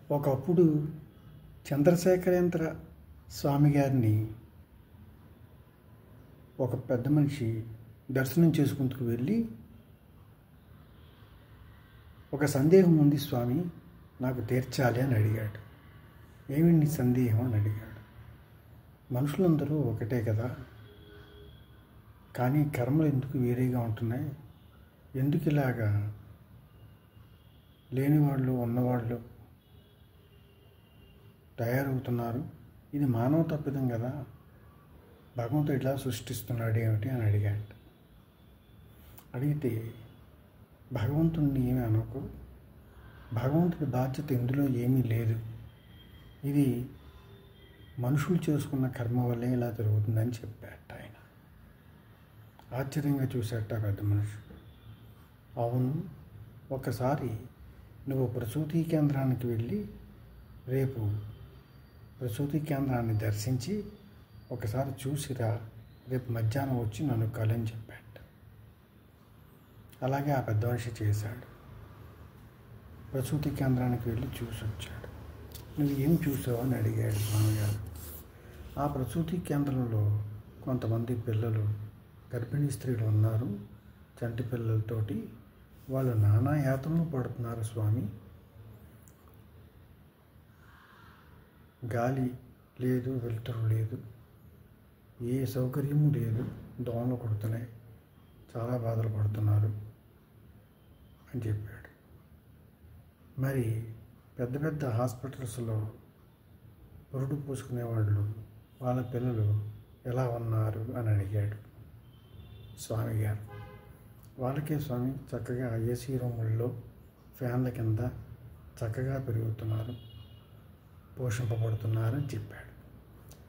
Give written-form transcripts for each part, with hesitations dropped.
ఒకప్పుడు చంద్రశేఖరేంద్ర స్వామి గారిని ఒక పెద్ద మనిషి దర్శనం చేసుకుంటూ వెళ్ళి, ఒక సందేహం ఉంది స్వామి, నాకు తీర్చాలి అని అడిగాడు. ఏమి నీ సందేహం అని అడిగాడు. మనుషులందరూ ఒకటే కదా, కానీ కర్మలు ఎందుకు వేరేగా ఉంటున్నాయి? ఎందుకు ఇలాగా లేనివాళ్ళు ఉన్నవాళ్ళు తయారవుతున్నారు? ఇది మానవ తప్పిదం కదా, భగవంతుడు ఇట్లా సృష్టిస్తున్నాడు ఏమిటి అని అడిగాడు. అడిగితే భగవంతుడిని ఏమీ అనకు, భగవంతుడి బాధ్యత ఇందులో ఏమీ లేదు, ఇది మనుషులు చేసుకున్న కర్మ వల్లే ఇలా జరుగుతుందని చెప్పాట ఆయన. ఆశ్చర్యంగా చూశాట పెద్ద మనిషి. అవును, ఒకసారి నువ్వు ప్రసూతి కేంద్రానికి వెళ్ళి రేపు ప్రసూతి కేంద్రాన్ని దర్శించి ఒకసారి చూసిరా, రేపు మధ్యాహ్నం వచ్చి నన్ను కలని చెప్పాడు. అలాగే ఆ పెద్ద మనిషి చేశాడు. ప్రసూతి కేంద్రానికి వెళ్ళి చూసి వచ్చాడు. నువ్వు ఏం చూసావు అని అడిగాడు స్వామిగారు. ఆ ప్రసూతి కేంద్రంలో కొంతమంది పిల్లలు, గర్భిణీ స్త్రీలు ఉన్నారు, చంటి పిల్లలతోటి. వాళ్ళు నానా యాతనలు పడుతున్నారు స్వామి. గాలి లేదు, వెలుతురు లేదు, ఏ సౌకర్యము లేదు, దోమలు కొడుతున్నాయి, చాలా బాధలు పడుతున్నారు అని చెప్పాడు. మరి పెద్ద పెద్ద హాస్పిటల్స్లో పురుడు పూసుకునేవాళ్ళు, వాళ్ళ పిల్లలు ఎలా ఉన్నారు అని అడిగాడు స్వామి గారు. వాళ్ళకే స్వామి చక్కగా ఏసీ రూముల్లో ఫ్యాన్ల కింద చక్కగా పెరుగుతున్నారు, పోషింపబడుతున్నారని చెప్పాడు.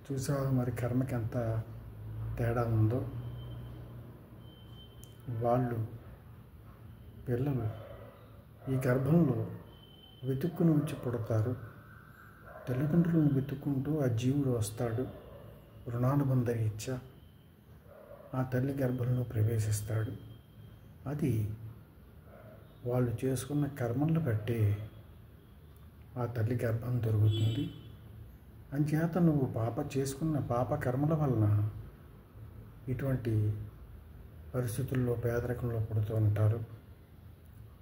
చూసావా మరి కర్మకి ఎంత తేడా ఉందో. వాళ్ళు పిల్లలు ఈ గర్భంలో వెతుక్కుని వచ్చి పుడతారు. తల్లిదండ్రులను వెతుక్కుంటూ ఆ జీవుడు వస్తాడు, రుణానుబంధ రీత్యా ఆ తల్లి గర్భంలో ప్రవేశిస్తాడు. అది వాళ్ళు చేసుకున్న కర్మలను బట్టి ఆ తల్లి గర్భం దొరుకుతుంది. అంచేత నువ్వు చేసుకున్న పాప కర్మల వలన ఇటువంటి పరిస్థితుల్లో పేదరికంలో పుడుతూ ఉంటారు.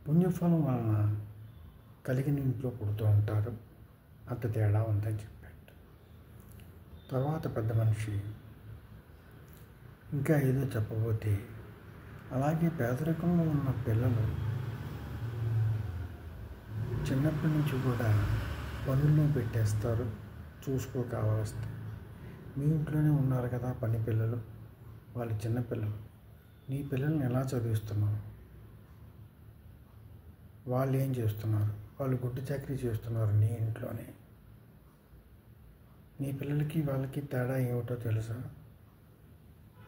పుణ్యఫలం వలన కలిగిన ఇంట్లో పుడుతూ ఉంటారు. అంత తేడా ఉందని చెప్పాడు. తర్వాత పెద్ద మనిషి ఇంకా ఏదో చెప్పబోతే, అలాగే పేదరికంలో ఉన్న పిల్లలు చిన్నప్పటి నుంచి కూడా పనుల్లో పెట్టేస్తారు, చూసుకోవాల్సి. మీ ఇంట్లోనే ఉన్నారు కదా పని పిల్లలు, వాళ్ళు చిన్నపిల్లలు, నీ పిల్లల్ని ఎలా చదివిస్తున్నావు? వాళ్ళు ఏం చేస్తున్నారు? వాళ్ళు గుడ్డు చాకరీ చేస్తున్నారు నీ ఇంట్లోనే. నీ పిల్లలకి వాళ్ళకి తేడా ఏమిటో తెలుసా?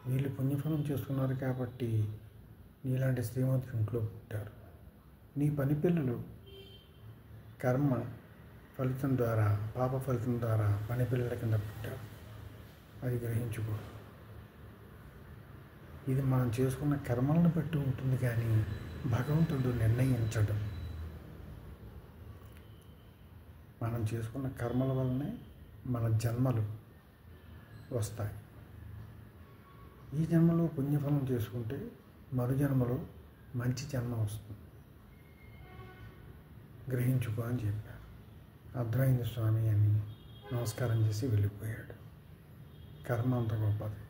వీళ్ళు పుణ్యఫలం చేస్తున్నారు కాబట్టి నీలాంటి శ్రీమంతుడి ఇంట్లో పుట్టారు. నీ పని పిల్లలు కర్మ ఫలితం ద్వారా, పాప ఫలితం ద్వారా పని పిల్లల కింద పుట్టారు. అది గ్రహించుకో. ఇది మనం చేసుకున్న కర్మలను బట్టి ఉంటుంది, కానీ భగవంతుడు నిర్ణయించడం. మనం చేసుకున్న కర్మల వల్లనే మన జన్మలు వస్తాయి. ఈ జన్మలో పుణ్యఫలం చేసుకుంటే మరు జన్మలో మంచి జన్మ వస్తుంది. గ్రహించుకో అని చెప్పారు. అర్థమైంది స్వామి అని నమస్కారం చేసి వెళ్ళిపోయాడు. కర్మ అంత గొప్పది.